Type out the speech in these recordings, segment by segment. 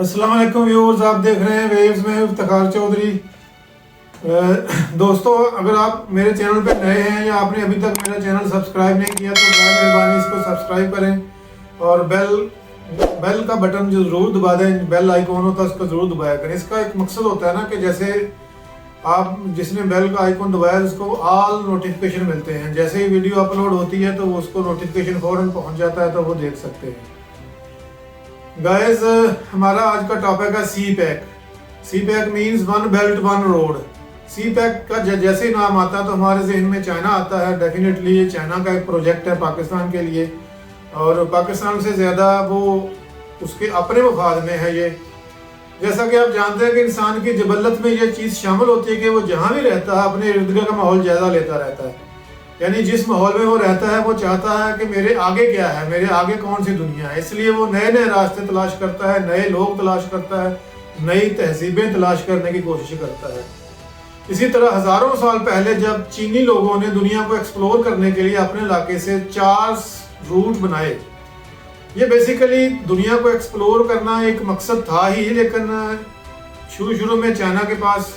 अस्सलाम वालेकुम व्यूअर्स, आप देख रहे हैं वेव्स में इफ्तिखार चौधरी। दोस्तों, अगर आप मेरे चैनल पे नए हैं या आपने अभी तक मेरा चैनल सब्सक्राइब नहीं किया तो मेहरबानी इसको सब्सक्राइब करें और बेल का बटन जो ज़रूर दबा दें। बेल आइकॉन होता है उसको ज़रूर दबाया करें। इसका एक मकसद होता है ना कि जैसे आप जिसने बेल का आइकॉन दबाया उसको ऑल नोटिफिकेशन मिलते हैं। जैसे ही वीडियो अपलोड होती है तो उसको नोटिफिकेशन फ़ौरन पहुँच जाता है तो वो देख सकते हैं। गाइस, हमारा आज का टॉपिक है CPEC. CPEC means one belt one road. CPEC का जैसे ही नाम आता है तो हमारे जहन में चाइना आता है। डेफिनेटली ये चाइना का एक प्रोजेक्ट है पाकिस्तान के लिए, और पाकिस्तान से ज़्यादा वो उसके अपने मफाद में है ये। जैसा कि आप जानते हैं कि इंसान की जबल्लत में ये चीज़ शामिल होती है कि वो जहाँ भी रहता है अपने इर्द गिर्द का माहौल जायजा लेता रहता है। यानी जिस माहौल में वो रहता है वो चाहता है कि मेरे आगे क्या है, मेरे आगे कौन सी दुनिया है। इसलिए वो नए नए रास्ते तलाश करता है, नए लोग तलाश करता है, नई तहजीबें तलाश करने की कोशिश करता है। इसी तरह हज़ारों साल पहले जब चीनी लोगों ने दुनिया को एक्सप्लोर करने के लिए अपने इलाके से 4 रूट बनाए। ये बेसिकली दुनिया को एक्सप्लोर करना एक मकसद था ही, लेकिन शुरू में चाइना के पास,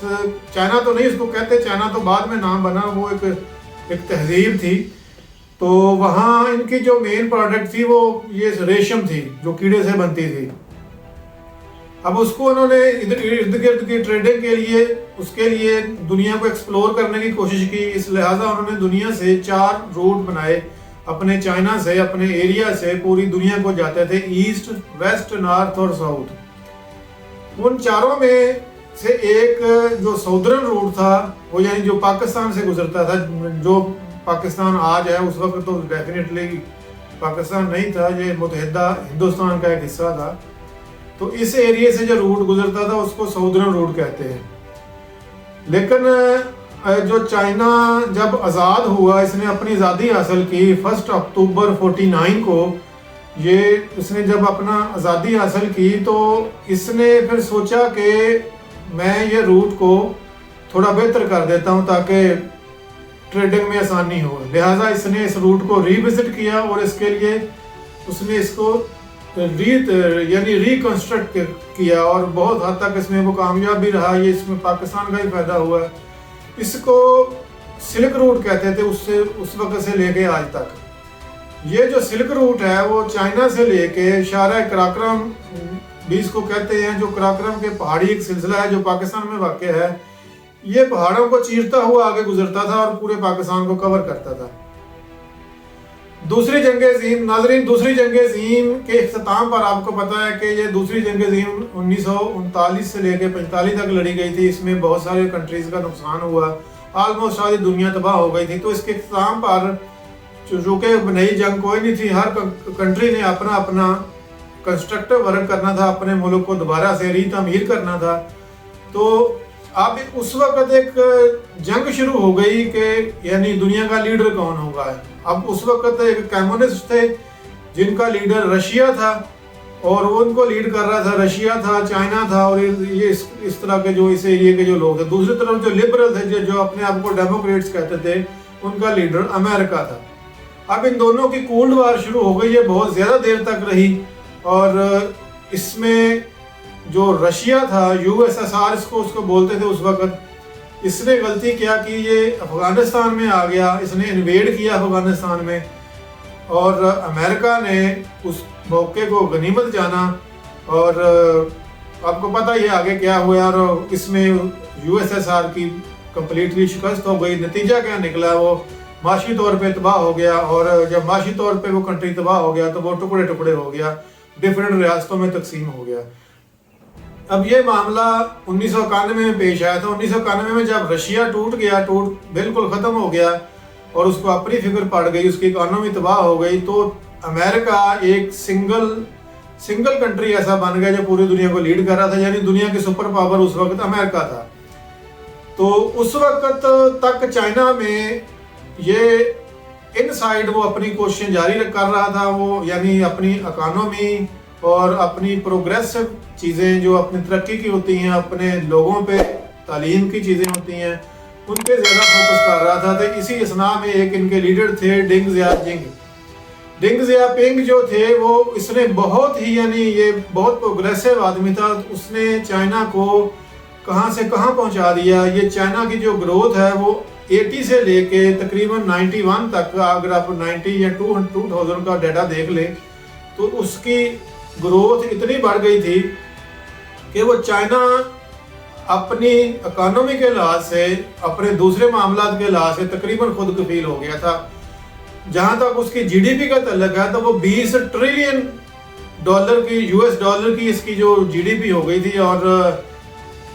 चाइना तो नहीं उसको कहते, चाइना तो बाद में नाम बना, वो एक तहजीब थी। तो वहाँ इनकी जो मेन प्रोडक्ट थी वो ये रेशम थी जो कीड़े से बनती थी। अब उसको उन्होंने इर्द गिर्द की ट्रेडिंग के लिए, उसके लिए दुनिया को एक्सप्लोर करने की कोशिश की। इस लिहाजा उन्होंने दुनिया से 4 रूट बनाए। अपने चाइना से, अपने एरिया से पूरी दुनिया को जाते थे, ईस्ट, वेस्ट, नॉर्थ और साउथ। उन चारों में से एक जो साउदर्न रूट था वो यानी जो पाकिस्तान से गुजरता था, जो पाकिस्तान आज है, उस वक्त तो डेफिनेटली पाकिस्तान नहीं था, ये मुत्तहिदा हिंदुस्तान का एक हिस्सा था। तो इस एरिया से जो रूट गुजरता था उसको साउदर्न रूट कहते हैं। लेकिन जो चाइना जब आज़ाद हुआ, इसने अपनी आज़ादी हासिल की 1 अक्टूबर 49 को। ये इसने जब अपना आज़ादी हासिल की तो इसने फिर सोचा कि मैं ये रूट को थोड़ा बेहतर कर देता हूँ ताकि ट्रेडिंग में आसानी हो। लिहाजा इसने इस रूट को रीविजिट किया और इसके लिए उसने इसको यानी रिकंस्ट्रक्ट किया, और बहुत हद तक इसमें वो कामयाब भी रहा। ये इसमें पाकिस्तान का ही फायदा हुआ। इसको सिल्क रूट कहते थे उससे, उस वक्त से लेके आज तक। ये जो सिल्क रूट है वो चाइना से लेके शारा कराक्रम भी इसको कहते हैं, जो कराक्रम के पहाड़ी एक सिलसिला है जो पाकिस्तान में वाक़ है। ये पहाड़ों को चीरता हुआ आगे गुजरता था और पूरे पाकिस्तान को कवर करता था। दूसरी जंग अज़ीम, नाज़रीन, दूसरी जंग अज़ीम के इख्तिताम पर आपको पता है कि ये दूसरी जंग अज़ीम 1939 से लेकर 45 तक लड़ी गई थी। इसमें बहुत सारे कंट्रीज़ का नुकसान हुआ, आलमोस्ट सारी दुनिया तबाह हो गई थी। तो इसके इख्तिताम पर चूँकि नई जंग कोई नहीं थी, हर कंट्री ने अपना अपना कंस्ट्रक्टिव वर्क करना था, अपने मुल्क को दोबारा से रीतमीर करना था। तो अब उस वक्त एक जंग शुरू हो गई कि यानी दुनिया का लीडर कौन होगा। अब उस वक्त एक कम्युनिस्ट थे जिनका लीडर रशिया था, और वो उनको लीड कर रहा था, रशिया था, चाइना था, और ये इस तरह के जो इस एरिया के जो लोग थे। दूसरी तरफ जो लिबरल थे, जो अपने आप को डेमोक्रेट्स कहते थे, उनका लीडर अमेरिका था। अब इन दोनों की कोल्ड वार शुरू हो गई है, बहुत ज़्यादा देर तक रही। और इसमें जो रशिया था, USSR इसको उसको बोलते थे उस वक्त, इसने गलती क्या कि ये अफ़गानिस्तान में आ गया, इसने इन्वेड किया अफ़गानिस्तान में, और अमेरिका ने उस मौके को गनीमत जाना। और आपको पता ही आगे क्या हुआ, और इसमें USSR की कंप्लीटली शिकस्त हो गई। नतीजा क्या निकला, वो माशी तौर पे तबाह हो गया, और जब माशी तौर पे वो कंट्री तबाह हो गया तो वो टुकड़े टुकड़े हो गया, डिफरेंट रियासतों में तकसीम हो गया। अब ये मामला 1991 में पेश आया था। 1991 में जब रशिया टूट बिल्कुल ख़त्म हो गया और उसको अपनी फिक्र पड़ गई, उसकी इकॉनमी तबाह हो गई, तो अमेरिका एक सिंगल कंट्री ऐसा बन गया जो पूरी दुनिया को लीड कर रहा था। यानी दुनिया की सुपर पावर उस वक्त अमेरिका था। तो उस वक्त तक चाइना में ये इनसाइड वो अपनी कोशिशें जारी कर रहा था। वो यानी अपनी इकॉनमी और अपनी प्रोग्रेसिव चीज़ें जो अपनी तरक्की की होती हैं, अपने लोगों पे तालीम की चीज़ें होती हैं, उन पे ज़्यादा फोकस कर रहा था। तो इसी असना में एक इनके लीडर थे डेंग ज़ियाओपिंग। डेंग जियापिंग जो थे वो इसने बहुत ही यानी ये बहुत प्रोग्रेसिव आदमी था, उसने चाइना को कहाँ से कहाँ पहुँचा दिया। ये चाइना की जो ग्रोथ है वो 80 से लेके तकरीबन 91 तक, अगर आप 90 या 2000 का डाटा देख ले तो उसकी ग्रोथ इतनी बढ़ गई थी कि वो चाइना अपनी इकोनॉमी के लिहाज से, अपने दूसरे मामलात के लिहाज से तकरीबन खुद कफील हो गया था। जहाँ तक उसकी जीडीपी का तल्लक है तो वो 20 ट्रिलियन डॉलर की, US डॉलर की इसकी जो जीडीपी हो गई थी। और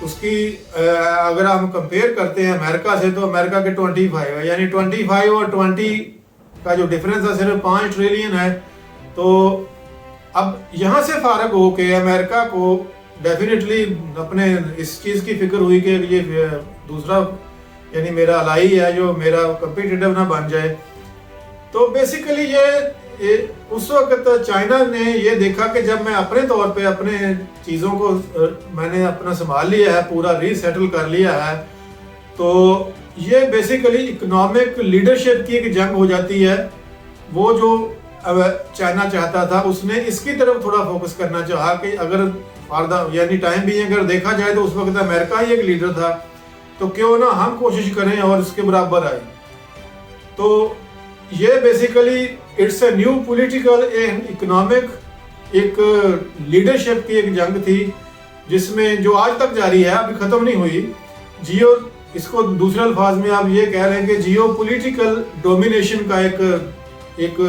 उसकी अगर हम कंपेयर करते हैं अमेरिका से, तो अमेरिका के 25 है, यानी 25 और 20 का जो डिफरेंस है सिर्फ 5 ट्रिलियन है। तो अब यहाँ से फारग हो के अमेरिका को डेफिनेटली अपने इस चीज़ की फिक्र हुई कि ये दूसरा यानी मेरा अलाई है जो मेरा कंपिटिटिव ना बन जाए। तो बेसिकली ये उस वक्त चाइना ने ये देखा कि जब मैं अपने तौर पे अपने चीज़ों को मैंने अपना संभाल लिया है, पूरा रीसेटल कर लिया है, तो ये बेसिकली इकोनॉमिक लीडरशिप की एक जंग हो जाती है। वो जो चाइना चाहता था उसने इसकी तरफ थोड़ा फोकस करना चाहा कि अगर यानी टाइम भी अगर देखा जाए तो उस वक्त अमेरिका ही एक लीडर था, तो क्यों ना हम कोशिश करें और इसके बराबर आए। तो ये basically it's a new political and economic एक लीडरशिप की एक जंग थी, जिसमें जो आज तक जारी है, अभी ख़त्म नहीं हुई। इसको दूसरे अल्फाज में आप ये कह रहे हैं कि जियो पॉलिटिकल डोमिनेशन का एक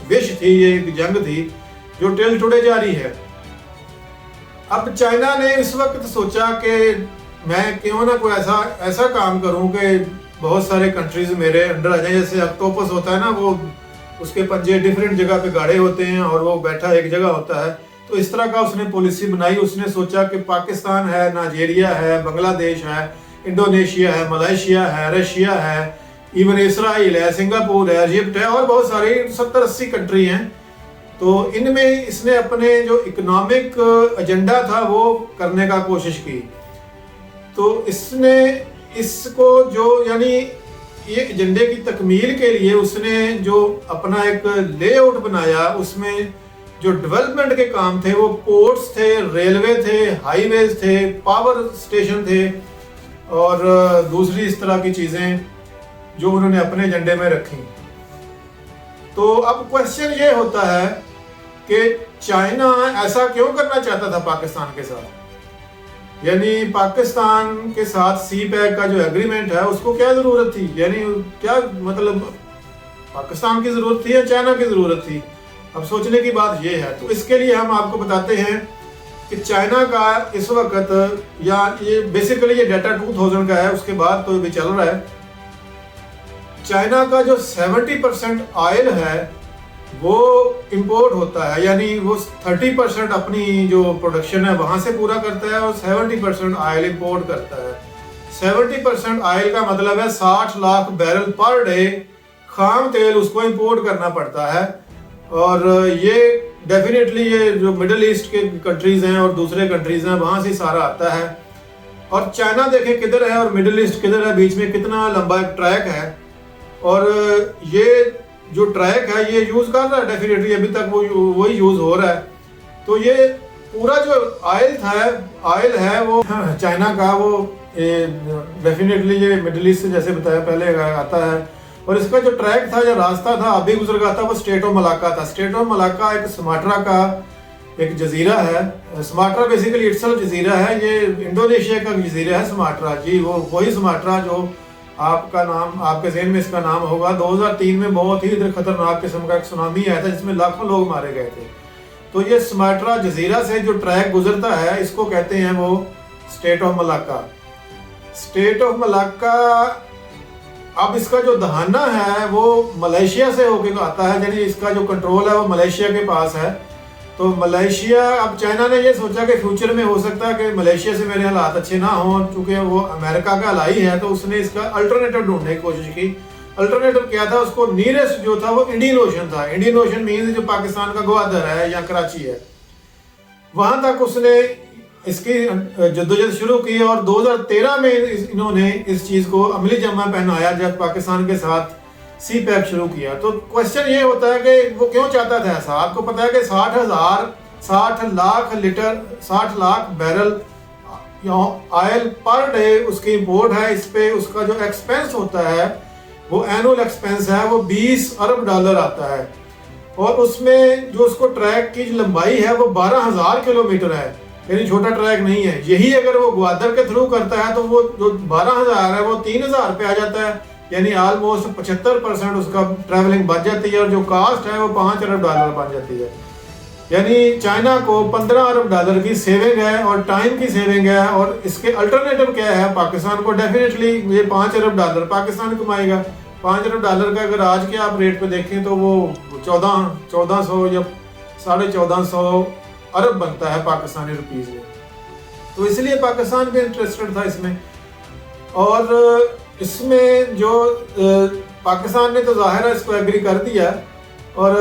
विश थी, ये एक जंग थी जो टिल टुडे जारी है। अब चाइना ने इस वक्त सोचा कि मैं क्यों ना कोई ऐसा काम करूं कि बहुत सारे कंट्रीज मेरे अंडर आ जाए। जैसे ऑक्टोपस होता है ना, वो उसके पंजे डिफरेंट जगह पे गाड़े होते हैं और वो बैठा एक जगह होता है। तो इस तरह का उसने पॉलिसी बनाई। उसने सोचा कि पाकिस्तान है, नाइजीरिया है, बांग्लादेश है, इंडोनेशिया है, मलेशिया है, रशिया है, इवन इसराइल है, सिंगापुर है, इजिप्ट है और बहुत सारी 70-80 कंट्री हैं। तो इनमें इसने अपने जो इकोनॉमिक एजेंडा था वो करने का कोशिश की। तो इसने इसको जो यानी ये एजेंडे की तकमील के लिए उसने जो अपना एक लेआउट बनाया, उसमें जो डेवलपमेंट के काम थे वो पोर्ट्स थे, रेलवे थे, हाईवेज थे, पावर स्टेशन थे और दूसरी इस तरह की चीज़ें जो उन्होंने अपने एजेंडे में रखी। तो अब क्वेश्चन ये होता है कि चाइना ऐसा क्यों करना चाहता था पाकिस्तान के साथ। यानी पाकिस्तान के साथ CPEC का जो एग्रीमेंट है उसको क्या ज़रूरत थी, यानी क्या मतलब पाकिस्तान की ज़रूरत थी या चाइना की ज़रूरत थी। अब सोचने की बात ये है। तो इसके लिए हम आपको बताते हैं कि चाइना का इस वक्त, या ये बेसिकली ये डाटा 2000 का है, उसके बाद तो भी चल रहा है, चाइना का जो 70% ऑयल है वो इंपोर्ट होता है। यानी वो 30% अपनी जो प्रोडक्शन है वहाँ से पूरा करता है और 70% ऑयल इंपोर्ट करता है। 70% ऑयल का मतलब है 60 लाख बैरल पर डे खाम तेल उसको इंपोर्ट करना पड़ता है। और ये डेफिनेटली ये जो मिडिल ईस्ट के कंट्रीज़ हैं और दूसरे कंट्रीज़ हैं वहाँ से सारा आता है। और चाइना देखें किधर है और मिडिल ईस्ट किधर है, बीच में कितना लंबा एक ट्रैक है। और ये जो ट्रैक है ये यूज़ कर रहा है डेफिनेटली, अभी तक वो वही यूज़ हो रहा है। तो ये पूरा जो ऑयल है वो चाइना का, वो डेफिनेटली ये मिडिल ईस्ट से जैसे बताया पहले आता है। और इसका जो ट्रैक था, जो रास्ता था अभी गुजर गया था, वो स्टेट ऑफ मलाक्का था। स्टेट ऑफ मलाक्का एक सुमात्रा का एक जजीरा है। सुमात्रा बेसिकली इटसेल्फ जजीरा है, ये इंडोनेशिया का जजीरा है सुमात्रा जी। वो वही सुमात्रा जो आपका नाम, आपके ज़हन में इसका नाम होगा। 2003 में बहुत ही इधर खतरनाक किस्म का एक सुनामी आया था जिसमें लाखों लोग मारे गए थे। तो ये सुमात्रा जजीरा से जो ट्रैक गुजरता है इसको कहते हैं वो state of Malacca. State of Malacca, अब इसका जो दहाना है वो मलेशिया से होके आता है, यानी इसका जो कंट्रोल है वो मलेशिया के पास है। तो मलेशिया, अब चाइना ने ये सोचा कि फ्यूचर में हो सकता है कि मलेशिया से मेरे हालात अच्छे ना हों, चूँकि वो अमेरिका का अलाई है, तो उसने इसका अल्टरनेटिव ढूंढने की कोशिश की। अल्टरनेटिव क्या था, उसको नियरेस्ट जो था वो इंडियन ओशन था। इंडियन ओशन मीन्स जो पाकिस्तान का ग्वादर है या कराची है, वहाँ तक उसने इसकी जद्दोजहद शुरू की। और 2013 में इन्होंने इस चीज़ को अमली जमा पहनाया जब पाकिस्तान के साथ सी पैक शुरू किया। तो क्वेश्चन ये होता है कि वो क्यों चाहता था ऐसा। आपको पता है कि 60 lakh barrel oil per day उसकी इंपोर्ट है। इस पे उसका जो एक्सपेंस होता है वो एनुअल एक्सपेंस है, वो 20 अरब डॉलर आता है। और उसमें जो उसको ट्रैक की जो लंबाई है वो 12,000 किलोमीटर है, यानी छोटा ट्रैक नहीं है। यही अगर वो ग्वादर के थ्रू करता है तो वो जो 12,000 है वो 3,000 पे आ जाता है, यानी ऑलमोस्ट 75% उसका ट्रैवलिंग बच जाती है। और जो कास्ट है वो 5 अरब डॉलर बन जाती है, यानी चाइना को 15 अरब डॉलर की सेविंग है और टाइम की सेविंग है। और इसके अल्टरनेटिव क्या है, पाकिस्तान को डेफिनेटली ये 5 अरब डॉलर पाकिस्तान कमाएगा। 5 अरब डॉलर का अगर आज के आप रेट पे देखें तो वो 1400 या 1450 अरब बनता है पाकिस्तानी रुपीस में। तो इसलिए पाकिस्तान भी इंटरेस्टेड था इसमें। और इसमें जो पाकिस्तान ने तो ज़ाहिर है इसको एग्री कर दिया, और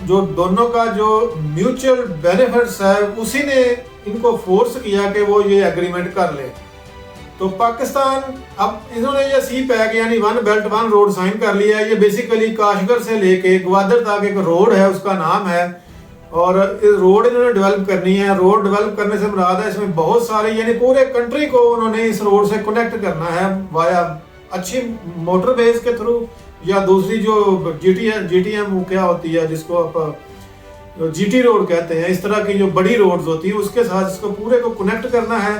जो दोनों का जो म्यूचुअल बेनिफिट्स है उसी ने इनको फोर्स किया कि वो ये एग्रीमेंट कर ले। तो पाकिस्तान अब इन्होंने ये सी पैक यानी 1 बेल्ट 1 रोड साइन कर लिया है। ये बेसिकली काशगर से लेके ग्वादर तक एक रोड है, उसका नाम है। और इस रोड इन्होंने डेवलप करनी है। रोड डेवलप करने से मुराद है इसमें बहुत सारे, यानी पूरे कंट्री को उन्होंने इस रोड से कनेक्ट करना है वाया अच्छी मोटर बेस के थ्रू, या दूसरी जो जीटीएम क्या होती है जिसको आप जीटी रोड कहते हैं, इस तरह की जो बड़ी रोड्स होती है उसके साथ इसको पूरे को कनेक्ट करना है।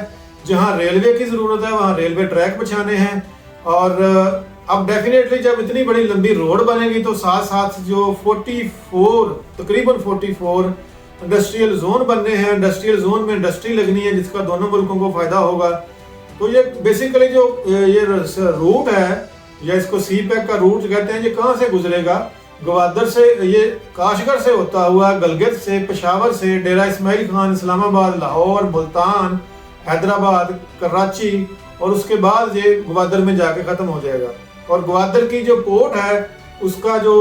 जहां रेलवे की ज़रूरत है वहां रेलवे ट्रैक बिछाने हैं। और अब डेफिनेटली जब इतनी बड़ी लंबी रोड बनेगी तो साथ साथ जो 44 तकरीबन 44 इंडस्ट्रियल जोन बनने हैं। इंडस्ट्रियल जोन में इंडस्ट्री लगनी है जिसका दोनों मुल्कों को फायदा होगा। तो ये बेसिकली जो ये रूट है, या इसको सी पैक का रूट कहते हैं, ये कहाँ से गुजरेगा, ग्वादर से, ये काशगर से होता हुआ गलगित से, पेशावर से, डेरा इस्माइल खान, इस्लामाबाद, लाहौर, मुल्तान, हैदराबाद, कराची, और उसके बाद ये ग्वादर में जाके ख़त्म हो जाएगा। और ग्वादर की जो पोर्ट है उसका जो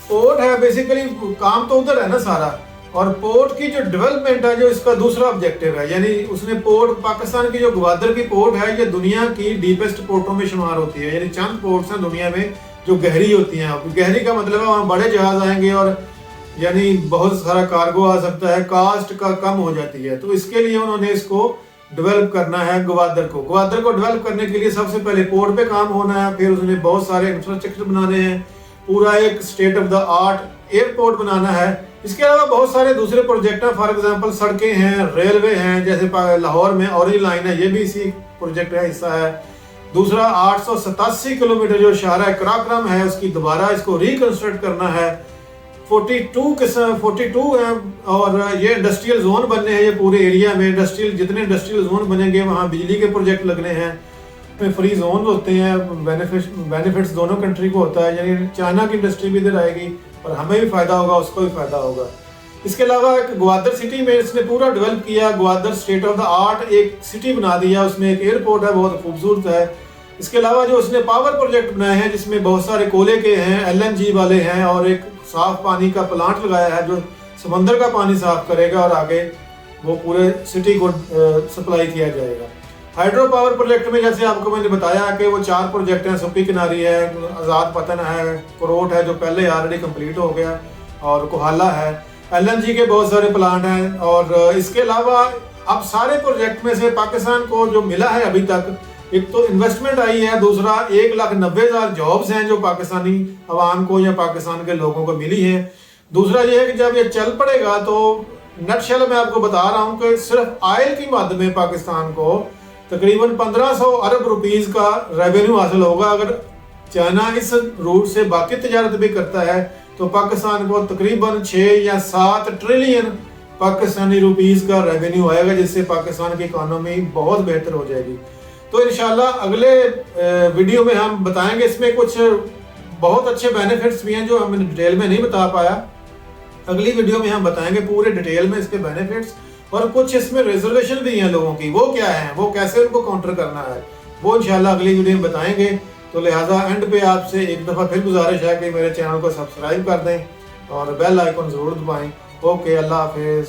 पोर्ट है बेसिकली काम तो उधर है ना सारा। और पोर्ट की जो डेवलपमेंट है जो इसका दूसरा ऑब्जेक्टिव है, यानी उसने पोर्ट पाकिस्तान की जो ग्वादर की पोर्ट है ये दुनिया की डीपेस्ट पोर्टों में शुमार होती है। यानी चंद पोर्ट्स हैं दुनिया में जो गहरी होती हैं। गहरी का मतलब है वहाँ बड़े जहाज आएंगे और यानी बहुत सारा कार्गो आ सकता है, कास्ट का कम हो जाती है। तो इसके लिए उन्होंने इसको डेवलप करना है ग्वादर को। ग्वादर को डेवलप करने के लिए सबसे पहले पोर्ट पे काम होना है, फिर उसने बहुत सारे इंफ्रास्ट्रक्चर बनाने हैं, पूरा एक state of the art airport बनाना है। इसके अलावा बहुत सारे दूसरे प्रोजेक्ट हैं, फॉर एग्जांपल सड़कें हैं, रेलवे हैं, जैसे लाहौर में ऑरेंज लाइन है, ये भी इसी प्रोजेक्ट का हिस्सा है। दूसरा 887 किलोमीटर जो शाहरा कराक्रम है उसकी दोबारा इसको रिकंस्ट्रक्ट करना है। 42 है। और ये इंडस्ट्रियल जोन बनने हैं, ये पूरे एरिया में जितने इंडस्ट्रियल जोन बनेंगे वहाँ बिजली के प्रोजेक्ट लगने हैं। में फ्री जोन होते हैं, बेनिफिट्स दोनों कंट्री को होता है, यानी चाइना की इंडस्ट्री भी इधर आएगी और हमें भी फायदा होगा, उसको भी फायदा होगा। इसके अलावा एक ग्वादर सिटी में इसने पूरा डेवलप किया। Gwadar state of the art एक सिटी बना दिया, उसमें एक एयरपोर्ट है, बहुत खूबसूरत है। इसके अलावा जो उसने पावर प्रोजेक्ट बनाए हैं जिसमें बहुत सारे कोयले के हैं, LNG वाले हैं, और एक साफ पानी का प्लांट लगाया है जो समंदर का पानी साफ करेगा और आगे वो पूरे सिटी को सप्लाई किया जाएगा। हाइड्रो पावर प्रोजेक्ट में जैसे आपको मैंने बताया कि वो 4 प्रोजेक्ट हैं, सुप्पी किनारी है, आज़ाद पतन है, कोरोट है जो पहले ऑलरेडी कंप्लीट हो गया, और कोहाला है। LNG के बहुत सारे प्लांट हैं। और इसके अलावा अब सारे प्रोजेक्ट में से पाकिस्तान को जो मिला है अभी तक, एक तो इन्वेस्टमेंट आई है, दूसरा 1,90,000 जॉब्स हैं जो पाकिस्तानी अवाम को या पाकिस्तान के लोगों को मिली है। दूसरा ये है कि जब ये चल पड़ेगा तो नटशेल मैं आपको बता रहा हूँ कि सिर्फ ऑयल की मद में पाकिस्तान को तकरीबन 1500 अरब रुपीस का रेवेन्यू हासिल होगा। अगर चाइना इस रूट से बाकी तजारत भी करता है तो पाकिस्तान को तकरीबन 6 या 7 ट्रिलियन पाकिस्तानी रुपीस का रेवेन्यू आएगा, जिससे पाकिस्तान की इकोनॉमी बहुत बेहतर हो जाएगी। तो इंशाल्लाह अगले वीडियो में हम बताएंगे, इसमें कुछ बहुत अच्छे बेनिफिट्स भी हैं जो हम डिटेल में नहीं बता पाया। अगली वीडियो में हम बताएंगे पूरे डिटेल में इसके बेनिफिट्स, और कुछ इसमें रिजर्वेशन भी हैं लोगों की, वो क्या है, वो कैसे उनको काउंटर करना है, वो इंशाल्लाह अगली वीडियो में बताएंगे। तो लिहाजा एंड पे आपसे एक दफ़ा फिर गुजारिश है कि मेरे चैनल को सब्सक्राइब कर दें और बेल आइकन ज़रूर दबाएं। ओके, अल्लाह हाफिज़।